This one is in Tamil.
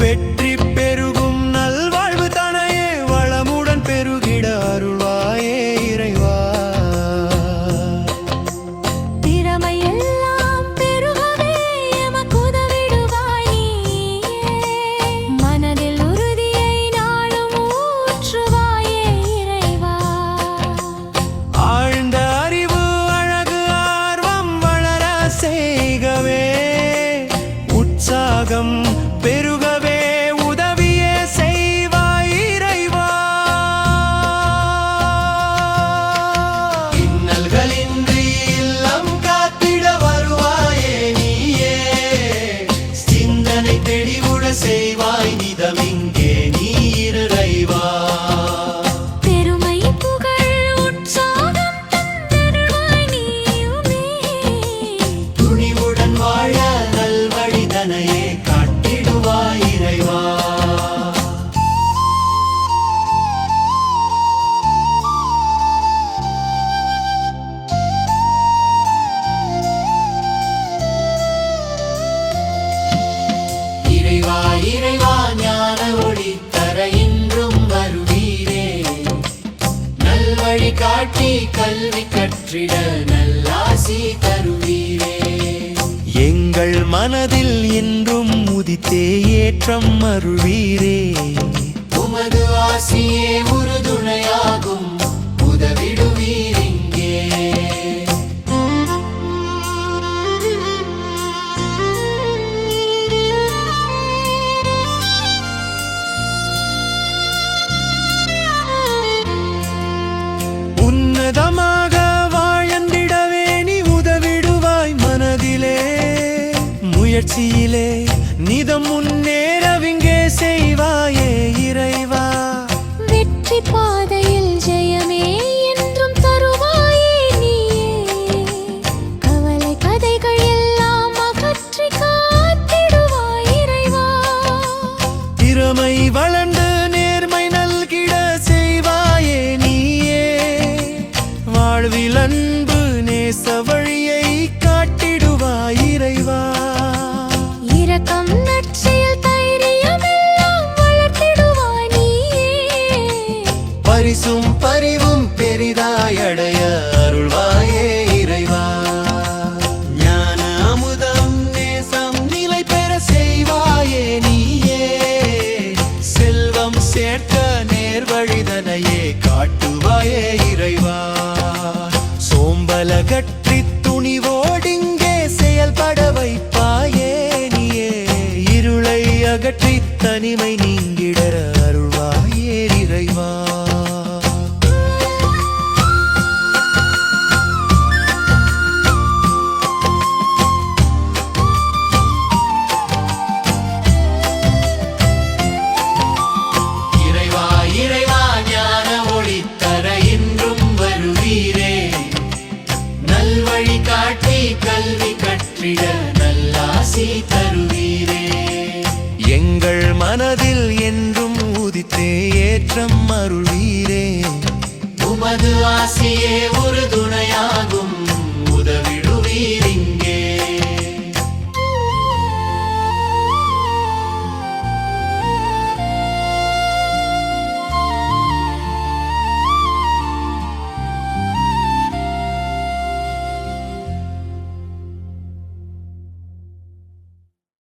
வெற்றி பெருகும் நல்வாழ்வு தனையே வளமுடன் பெருகிட அருள்வாயே இறைவா. திறமையெல்லாம் பெருகவே எமக்கு உதவிடுவாய். மனதில் உறுதியை நாளும் ஊற்றுவாயே இறைவா. ஆழ்ந்த அறிவு அழகு ஆர்வம் வளர செய்கவே உற்சாகம் பெருகவே உதவியே செய்வாய் இறைவா. இன்னல்களின்றி இல்லம் காத்திட வருவாயே நீயே. சிந்தனை தெளிவுட செய்வாய் நிதமிங்கே நீ இறைவா. பெருமை புகழ் உற்சாகம் தந்தருள்வாய் நீயுமே. துணிவுடன் வாழ நல்வழிதனையே காட்டிடுவாய் இறைவா. இறைவா இறைவா ஞான ஒளி தர இன்றும் வருவீரே. நல்வழி காட்டி கல்வி கற்றிட நல்லாசி தருவீரே. எங்கள் மனதில் என்றும் உதித்தே ஏற்றம் அருள்வீரே. உமது ஆசியே உறுதுணையாகும் உதவிடுவீரிங்கே. உன்னதமாக வாழ்ந்திடவே நீ உதவிடுவாய் மனதிலே. முயற்சியிலே நிதம் முன்னேறவிங்கே செய்வாயே இறைவா. வெற்றி பாதையில் ஜெயமே என்றும் தருவாயே நீயே. கவலை கதைகள் எல்லாம் அகற்றி காத்திடுவாய் இறைவா. திறமை வளர்ந்து நேர்மை நல்கிட செய்வாயே நீயே. வாழ்வில் அன்பு நேச வழியை காட்டிடுவாய் இறைவா. இரக்கம் நற்செயல் தைரியம் எல்லாம் வளர்த்திடுவாய் நீயே. பரிசும் பரிவும் பெரிதாய் அடைய அருள்வாயே இறைவா. ஞான அமுதம் நேசம் நிலை பெற செய்வாயே நீயே. செல்வம் சேர்க்க நேர்வழிதனையே காட்டுவாயே இறைவா. சோம்பலகற்றி துணிவோடிங்கே செயல்பட வைப்பாயே நீயே. இருளை அகற்றி தனிமை நீங்கிட அருள்வாயே இறைவா. இறைவா இறைவா ஞான ஒளி தர இன்றும் வருவீரே. நல்வழி காட்டி கல்வி கற்றிட நல்லாசி தருவீரே. எங்கள் மனதில் என்றும் உதித்தே ஏற்றம் அருள்வீரே. உமது ஆசியே உறுது